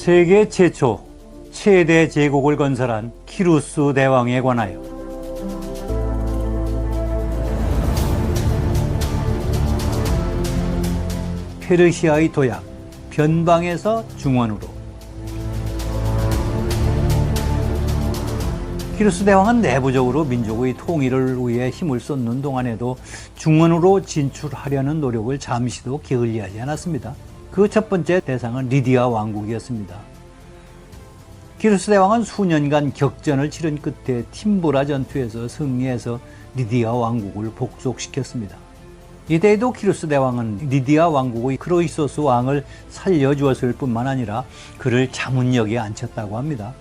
세계 최초 최대 제국을 건설한 키루스 대왕에 관하여 페르시아의 도약, 변방에서 중원으로. 키루스 대왕은 내부적으로 민족의 통일을 위해 힘을 쏟는 동안에도 중원으로 진출하려는 노력을 잠시도 게을리하지 않았습니다. 그 첫 번째 대상은 리디아 왕국이었습니다. 키루스 대왕은 수년간 격전을 치른 끝에 팀브라 전투에서 승리해서 리디아 왕국을 복속시켰습니다. 이때에도 키루스 대왕은 리디아 왕국의 크로이소스 왕을 살려주었을 뿐만 아니라 그를 자문역에 앉혔다고 합니다.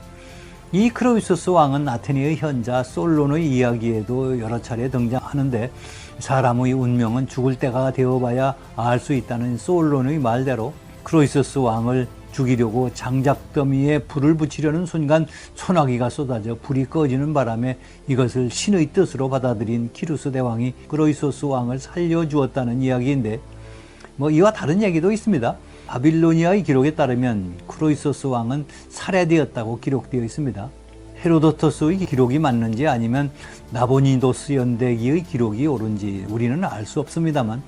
이 크로이소스 왕은 아테네의 현자 솔론의 이야기에도 여러 차례 등장하는데, 사람의 운명은 죽을 때가 되어봐야 알 수 있다는 솔론의 말대로 크로이소스 왕을 죽이려고 장작더미에 불을 붙이려는 순간 소나기가 쏟아져 불이 꺼지는 바람에 이것을 신의 뜻으로 받아들인 키루스 대왕이 크로이소스 왕을 살려주었다는 이야기인데, 이와 다른 얘기도 있습니다. 바빌로니아의 기록에 따르면 크로이소스 왕은 살해되었다고 기록되어 있습니다. 헤로도토스의 기록이 맞는지 아니면 나보니도스 연대기의 기록이 옳은지 우리는 알 수 없습니다만,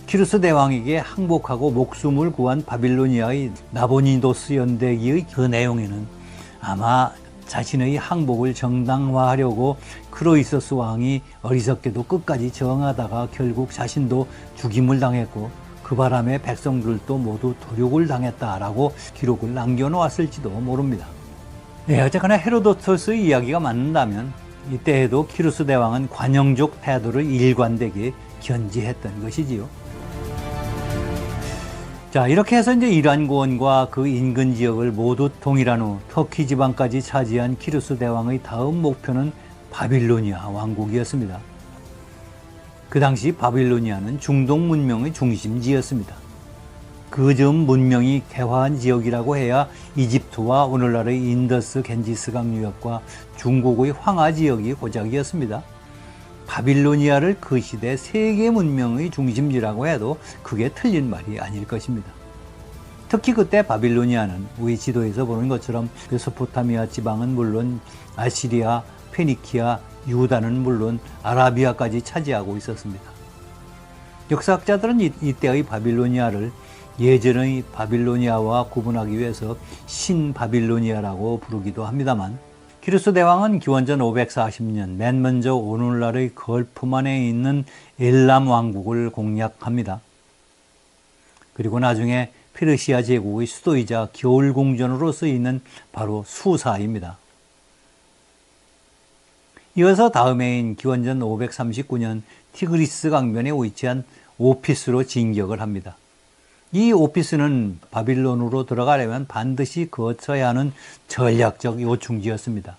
키루스 대왕에게 항복하고 목숨을 구한 바빌로니아의 나보니도스 연대기의 그 내용에는 아마 자신의 항복을 정당화하려고 크로이소스 왕이 어리석게도 끝까지 저항하다가 결국 자신도 죽임을 당했고 그 바람에 백성들도 모두 도륙을 당했다라고 기록을 남겨놓았을지도 모릅니다. 어쨌거나 헤로도토스의 이야기가 맞는다면 이때에도 키루스 대왕은 관용적 태도를 일관되게 견지했던 것이지요. 자, 이렇게 해서 이제 이란고원과 그 인근 지역을 모두 통일한 후 터키 지방까지 차지한 키루스 대왕의 다음 목표는 바빌로니아 왕국이었습니다. 그 당시 바빌로니아는 중동 문명의 중심지였습니다. 그 즈음 문명이 개화한 지역이라고 해야 이집트와 오늘날의 인더스 겐지스강 유역과 중국의 황하 지역이 고작이었습니다. 바빌로니아를 그 시대 세계 문명의 중심지라고 해도 그게 틀린 말이 아닐 것입니다. 특히 그때 바빌로니아는 우리 지도에서 보는 것처럼 메소포타미아 지방은 물론 아시리아, 페니키아, 유다는 물론 아라비아까지 차지하고 있었습니다. 역사학자들은 이때의 바빌로니아를 예전의 바빌로니아와 구분하기 위해서 신바빌로니아라고 부르기도 합니다만, 키루스 대왕은 기원전 540년 맨 먼저 오늘날의 걸프만에 있는 엘람 왕국을 공략합니다. 그리고 나중에 페르시아 제국의 수도이자 겨울궁전으로 쓰이는 바로 수사입니다. 이어서 다음 해인 기원전 539년 티그리스 강변에 위치한 오피스로 진격을 합니다. 이 오피스는 바빌론으로 들어가려면 반드시 거쳐야 하는 전략적 요충지였습니다.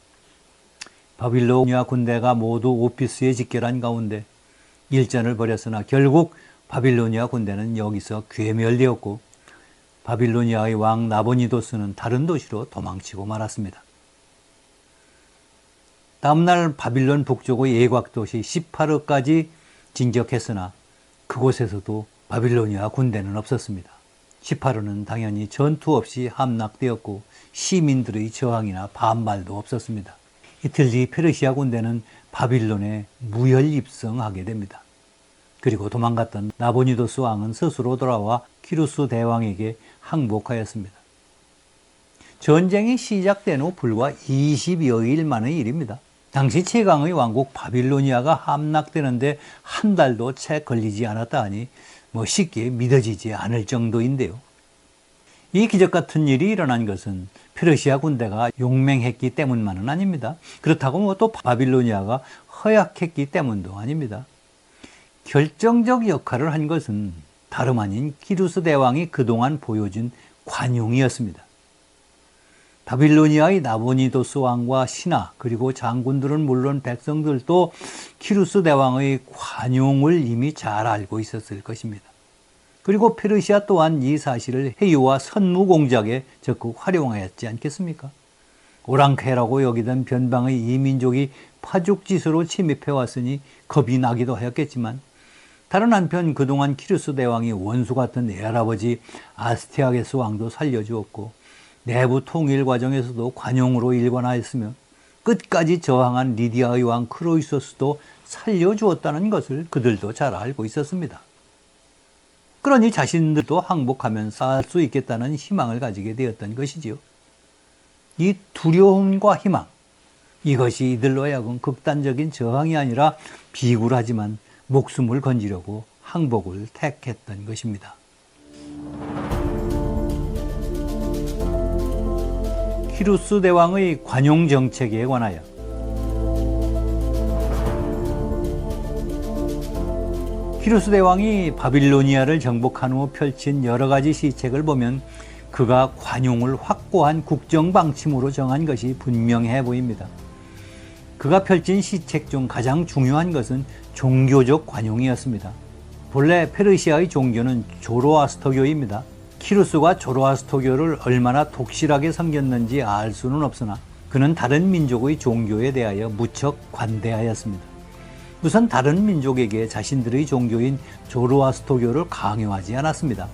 바빌로니아 군대가 모두 오피스에 집결한 가운데 일전을 벌였으나 결국 바빌로니아 군대는 여기서 괴멸되었고 바빌로니아의 왕 나보니도스는 다른 도시로 도망치고 말았습니다. 다음날 바빌론 북쪽의 예곽도시 시파르까지 진격했으나 그곳에서도 바빌로니아 군대는 없었습니다. 시파르는 당연히 전투 없이 함락되었고 시민들의 저항이나 반발도 없었습니다. 이틀 뒤 페르시아 군대는 바빌론에 무혈 입성하게 됩니다. 그리고 도망갔던 나보니도스 왕은 스스로 돌아와 키루스 대왕에게 항복하였습니다. 전쟁이 시작된 후 불과 20여일 만의 일입니다. 당시 최강의 왕국 바빌로니아가 함락되는데 한 달도 채 걸리지 않았다 하니 쉽게 믿어지지 않을 정도인데요. 이 기적 같은 일이 일어난 것은 페르시아 군대가 용맹했기 때문만은 아닙니다. 그렇다고 또 바빌로니아가 허약했기 때문도 아닙니다. 결정적 역할을 한 것은 다름 아닌 키루스 대왕이 그동안 보여준 관용이었습니다. 바빌로니아의 나보니도스 왕과 신하 그리고 장군들은 물론 백성들도 키루스 대왕의 관용을 이미 잘 알고 있었을 것입니다. 그리고 페르시아 또한 이 사실을 회유와 선무 공작에 적극 활용하였지 않겠습니까? 오랑캐라고 여기던 변방의 이민족이 파죽지세로 침입해 왔으니 겁이 나기도 하였겠지만, 다른 한편 그동안 키루스 대왕이 원수 같은 애할아버지 아스티아게스 왕도 살려주었고 내부 통일 과정에서도 관용으로 일관하였으며 끝까지 저항한 리디아의 왕 크로이소스도 살려주었다는 것을 그들도 잘 알고 있었습니다. 그러니 자신들도 항복하면서 살 수 있겠다는 희망을 가지게 되었던 것이지요. 이 두려움과 희망, 이것이 이들로 하여금 극단적인 저항이 아니라 비굴하지만 목숨을 건지려고 항복을 택했던 것입니다. 키루스 대왕의 관용 정책에 관하여 키루스 대왕이 바빌로니아를 정복한 후 펼친 여러 가지 시책을 보면 그가 관용을 확고한 국정 방침으로 정한 것이 분명해 보입니다. 그가 펼친 시책 중 가장 중요한 것은 종교적 관용이었습니다. 본래 페르시아의 종교는 조로아스터교입니다. 키루스가 조로아스터교를 얼마나 독실하게 섬겼는지 알 수는 없으나 그는 다른 민족의 종교에 대하여 무척 관대하였습니다. 우선 다른 민족에게 자신들의 종교인 조로아스터교를 강요하지 않았습니다.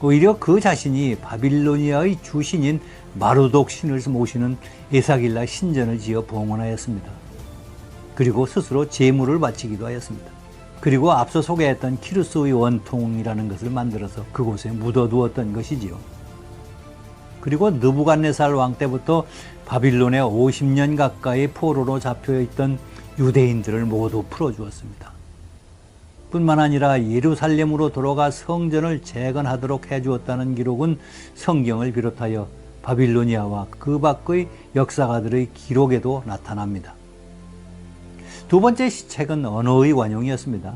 오히려 그 자신이 바빌로니아의 주신인 마르독 신을 모시는 에사길라 신전을 지어 봉헌하였습니다. 그리고 스스로 제물을 바치기도 하였습니다. 그리고 앞서 소개했던 키루스의 원통이라는 것을 만들어서 그곳에 묻어두었던 것이지요. 그리고 느부갓네살 왕 때부터 바빌론에 50년 가까이 포로로 잡혀있던 유대인들을 모두 풀어주었습니다. 뿐만 아니라 예루살렘으로 돌아가 성전을 재건하도록 해주었다는 기록은 성경을 비롯하여 바빌로니아와 그 밖의 역사가들의 기록에도 나타납니다. 두 번째 시책은 언어의 관용이었습니다.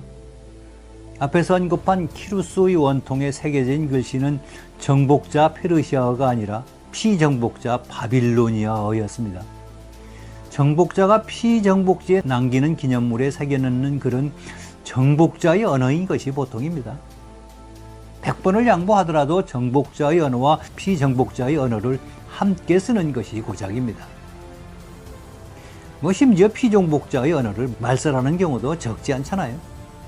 앞에서 언급한 키루스의 원통에 새겨진 글씨는 정복자 페르시아어가 아니라 피정복자 바빌로니아어였습니다. 정복자가 피정복지에 남기는 기념물에 새겨넣는 글은 정복자의 언어인 것이 보통입니다. 100번을 양보하더라도 정복자의 언어와 피정복자의 언어를 함께 쓰는 것이 고작입니다. 심지어 피정복자의 언어를 말살하는 경우도 적지 않잖아요.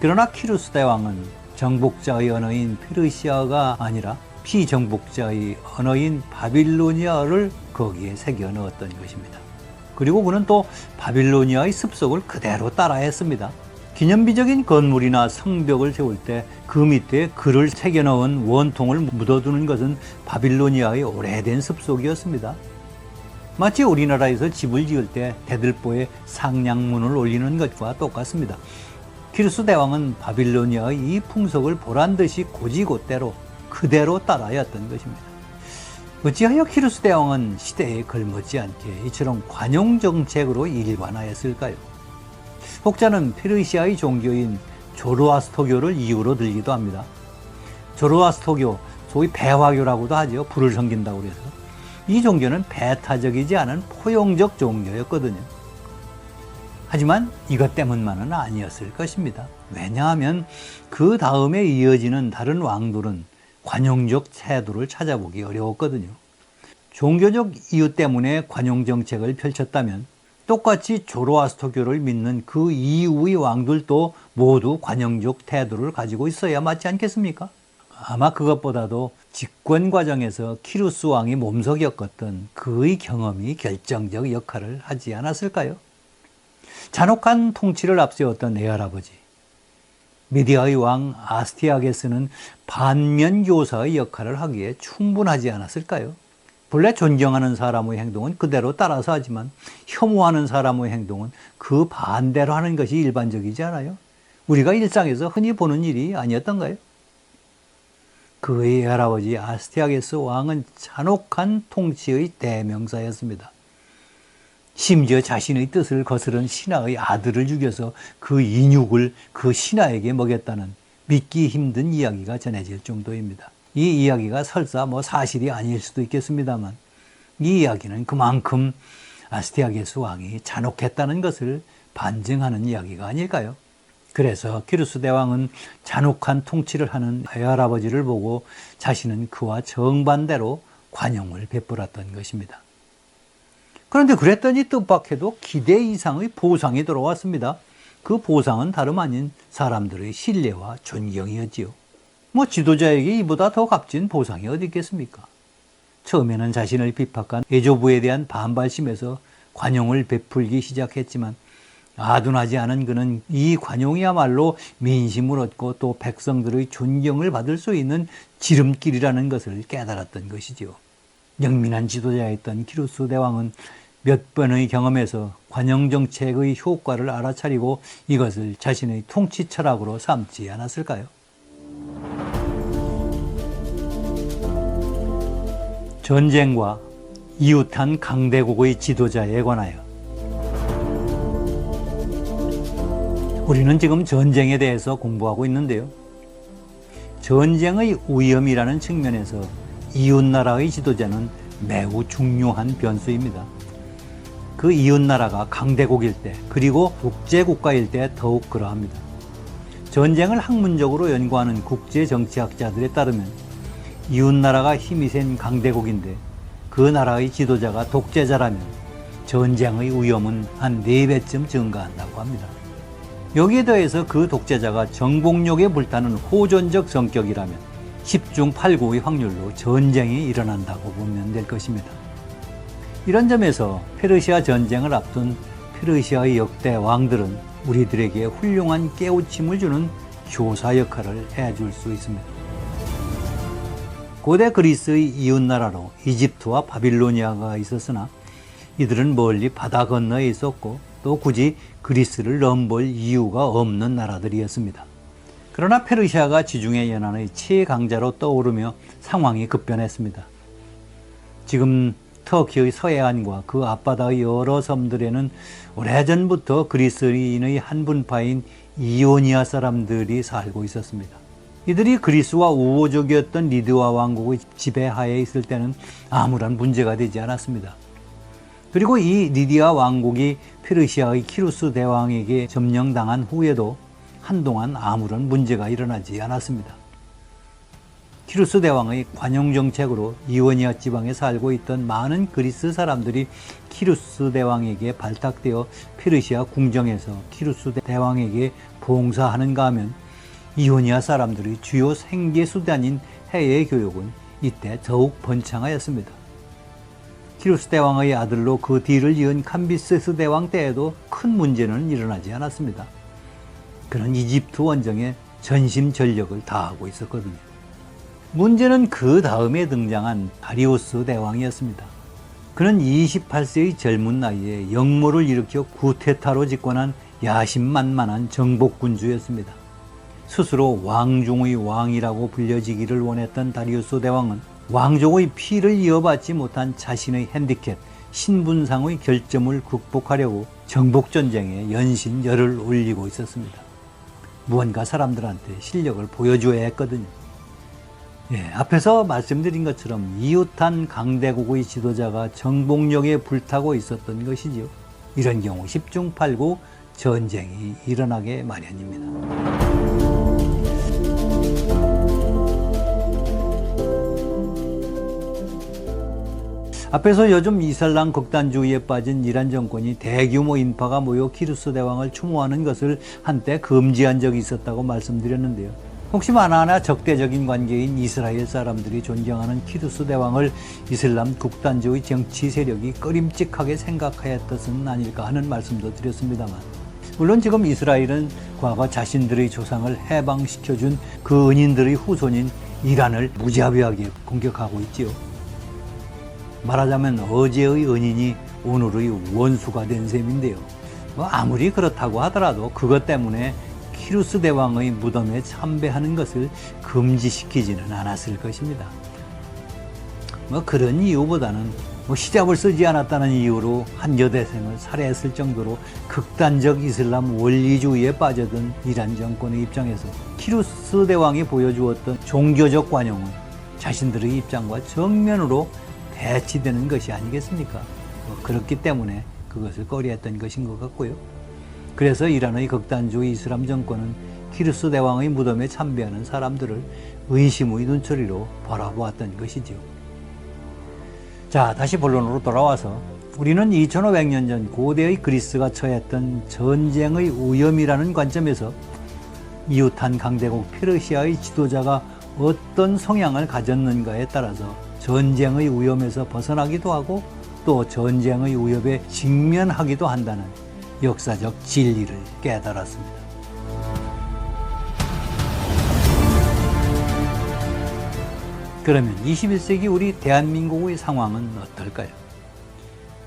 그러나 키루스 대왕은 정복자의 언어인 페르시아가 아니라 피정복자의 언어인 바빌로니아를 거기에 새겨 넣었던 것입니다. 그리고 그는 또 바빌로니아의 습속을 그대로 따라했습니다. 기념비적인 건물이나 성벽을 세울 때 그 밑에 글을 새겨 넣은 원통을 묻어두는 것은 바빌로니아의 오래된 습속이었습니다. 마치 우리나라에서 집을 지을 때 대들보에 상량문을 올리는 것과 똑같습니다. 키루스 대왕은 바빌로니아의 이 풍속을 보란듯이 고지고대로 그대로 따라했던 것입니다. 어찌하여 키루스 대왕은 시대에 걸맞지 않게 이처럼 관용정책으로 일관하였을까요? 혹자는 페르시아의 종교인 조로아스터교를 이유로 들기도 합니다. 조로아스터교, 소위 배화교라고도 하죠. 불을 섬긴다고 그래서. 이 종교는 배타적이지 않은 포용적 종교였거든요. 하지만 이것 때문만은 아니었을 것입니다. 왜냐하면 그 다음에 이어지는 다른 왕들은 관용적 태도를 찾아보기 어려웠거든요. 종교적 이유 때문에 관용정책을 펼쳤다면 똑같이 조로아스터교를 믿는 그 이후의 왕들도 모두 관용적 태도를 가지고 있어야 맞지 않겠습니까? 아마 그것보다도 집권 과정에서 키루스 왕이 몸소 겪었던 그의 경험이 결정적 역할을 하지 않았을까요? 잔혹한 통치를 앞세웠던 애할아버지 미디아의 왕 아스티아게스는 반면교사의 역할을 하기에 충분하지 않았을까요? 본래 존경하는 사람의 행동은 그대로 따라서 하지만 혐오하는 사람의 행동은 그 반대로 하는 것이 일반적이지 않아요? 우리가 일상에서 흔히 보는 일이 아니었던가요? 그의 할아버지 아스티아게스 왕은 잔혹한 통치의 대명사였습니다. 심지어 자신의 뜻을 거스른 신하의 아들을 죽여서 그 인육을 그 신하에게 먹였다는 믿기 힘든 이야기가 전해질 정도입니다. 이 이야기가 설사 사실이 아닐 수도 있겠습니다만 이 이야기는 그만큼 아스티아게스 왕이 잔혹했다는 것을 반증하는 이야기가 아닐까요? 그래서 키루스 대왕은 잔혹한 통치를 하는 외할아버지를 보고 자신은 그와 정반대로 관용을 베풀었던 것입니다. 그런데 그랬더니 뜻밖에도 기대 이상의 보상이 들어왔습니다. 그 보상은 다름 아닌 사람들의 신뢰와 존경이었지요. 지도자에게 이보다 더 값진 보상이 어디 있겠습니까? 처음에는 자신을 비박한 애조부에 대한 반발심에서 관용을 베풀기 시작했지만 아둔하지 않은 그는 이 관용이야말로 민심을 얻고 또 백성들의 존경을 받을 수 있는 지름길이라는 것을 깨달았던 것이지요. 영민한 지도자였던 키루스 대왕은 몇 번의 경험에서 관용정책의 효과를 알아차리고 이것을 자신의 통치 철학으로 삼지 않았을까요? 전쟁과 이웃한 강대국의 지도자에 관하여 우리는 지금 전쟁에 대해서 공부하고 있는데요. 전쟁의 위험이라는 측면에서 이웃나라의 지도자는 매우 중요한 변수입니다. 그 이웃나라가 강대국일 때 그리고 국제국가일 때 더욱 그러합니다. 전쟁을 학문적으로 연구하는 국제정치학자들에 따르면 이웃나라가 힘이 센 강대국인데 그 나라의 지도자가 독재자라면 전쟁의 위험은 한 4배쯤 증가한다고 합니다. 여기에 더해서 그 독재자가 정복력에 불타는 호전적 성격이라면 10중 8구의 확률로 전쟁이 일어난다고 보면 될 것입니다. 이런 점에서 페르시아 전쟁을 앞둔 페르시아의 역대 왕들은 우리들에게 훌륭한 깨우침을 주는 교사 역할을 해줄 수 있습니다. 고대 그리스의 이웃나라로 이집트와 바빌로니아가 있었으나 이들은 멀리 바다 건너에 있었고 또 굳이 그리스를 넘볼 이유가 없는 나라들이었습니다. 그러나 페르시아가 지중해 연안의 최강자로 떠오르며 상황이 급변했습니다. 지금 터키의 서해안과 그 앞바다의 여러 섬들에는 오래전부터 그리스인의 한 분파인 이오니아 사람들이 살고 있었습니다. 이들이 그리스와 우호적이었던 리디아 왕국의 지배하에 있을 때는 아무런 문제가 되지 않았습니다. 그리고 이 리디아 왕국이 페르시아의 키루스 대왕에게 점령당한 후에도 한동안 아무런 문제가 일어나지 않았습니다. 키루스 대왕의 관용정책으로 이오니아 지방에 살고 있던 많은 그리스 사람들이 키루스 대왕에게 발탁되어 페르시아 궁정에서 키루스 대왕에게 봉사하는가 하면 이오니아 사람들의 주요 생계수단인 해외 교육은 이때 더욱 번창하였습니다. 키루스 대왕의 아들로 그 뒤를 이은 캄비세스 대왕 때에도 큰 문제는 일어나지 않았습니다. 그는 이집트 원정에 전심전력을 다하고 있었거든요. 문제는 그 다음에 등장한 다리우스 대왕이었습니다. 그는 28세의 젊은 나이에 역모를 일으켜 구테타로 집권한 야심만만한 정복군주였습니다. 스스로 왕중의 왕이라고 불려지기를 원했던 다리우스 대왕은 왕족의 피를 이어받지 못한 자신의 핸디캡, 신분상의 결점을 극복하려고 정복전쟁에 연신 열을 올리고 있었습니다. 무언가 사람들한테 실력을 보여줘야 했거든요. 앞에서 말씀드린 것처럼 이웃한 강대국의 지도자가 정복력에 불타고 있었던 것이죠. 이런 경우 10중 8구 전쟁이 일어나게 마련입니다. 앞에서 요즘 이슬람 극단주의에 빠진 이란 정권이 대규모 인파가 모여 키루스 대왕을 추모하는 것을 한때 금지한 적이 있었다고 말씀드렸는데요. 혹시 하나하나 적대적인 관계인 이스라엘 사람들이 존경하는 키루스 대왕을 이슬람 극단주의 정치 세력이 꺼림칙하게 생각하였던 것은 아닐까 하는 말씀도 드렸습니다만, 물론 지금 이스라엘은 과거 자신들의 조상을 해방시켜준 그 은인들의 후손인 이란을 무자비하게 공격하고 있지요. 말하자면 어제의 은인이 오늘의 원수가 된 셈인데요. 아무리 그렇다고 하더라도 그것 때문에 키루스 대왕의 무덤에 참배하는 것을 금지시키지는 않았을 것입니다. 그런 이유보다는 히잡을 쓰지 않았다는 이유로 한 여대생을 살해했을 정도로 극단적 이슬람 원리주의에 빠져든 이란 정권의 입장에서 키루스 대왕이 보여주었던 종교적 관용은 자신들의 입장과 정면으로 배치되는 것이 아니겠습니까? 그렇기 때문에 그것을 꺼려했던 것인 것 같고요. 그래서 이란의 극단주의 이슬람 정권은 키루스 대왕의 무덤에 참배하는 사람들을 의심의 눈초리로 바라보았던 것이지요. 자, 다시 본론으로 돌아와서 우리는 2500년 전 고대의 그리스가 처했던 전쟁의 위험이라는 관점에서 이웃한 강대국 페르시아의 지도자가 어떤 성향을 가졌는가에 따라서 전쟁의 위험에서 벗어나기도 하고 또 전쟁의 위협에 직면하기도 한다는 역사적 진리를 깨달았습니다. 그러면 21세기 우리 대한민국의 상황은 어떨까요?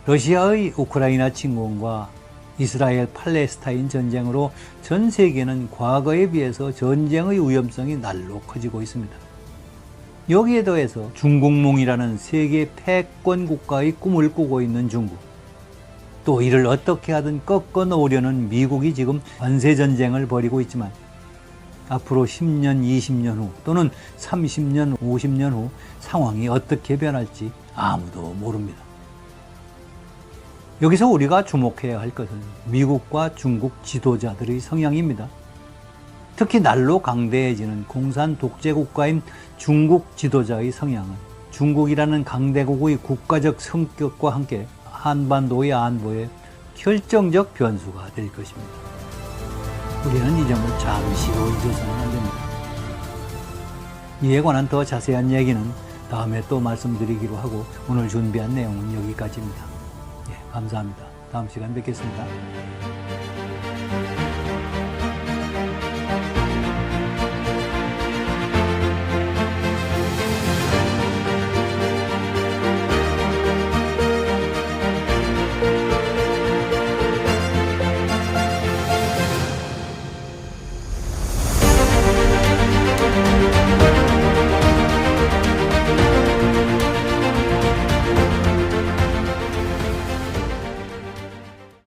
러시아의 우크라이나 침공과 이스라엘 팔레스타인 전쟁으로 전 세계는 과거에 비해서 전쟁의 위험성이 날로 커지고 있습니다. 여기에 더해서 중국몽이라는 세계 패권 국가의 꿈을 꾸고 있는 중국, 또 이를 어떻게 하든 꺾어 놓으려는 미국이 지금 관세전쟁을 벌이고 있지만 앞으로 10년, 20년 후 또는 30년, 50년 후 상황이 어떻게 변할지 아무도 모릅니다. 여기서 우리가 주목해야 할 것은 미국과 중국 지도자들의 성향입니다. 특히 날로 강대해지는 공산 독재 국가인 중국 지도자의 성향은 중국이라는 강대국의 국가적 성격과 함께 한반도의 안보에 결정적 변수가 될 것입니다. 우리는 이 점을 잠시도 잊어서는 안 됩니다. 이에 관한 더 자세한 얘기는 다음에 또 말씀드리기로 하고 오늘 준비한 내용은 여기까지입니다. 감사합니다. 다음 시간 뵙겠습니다.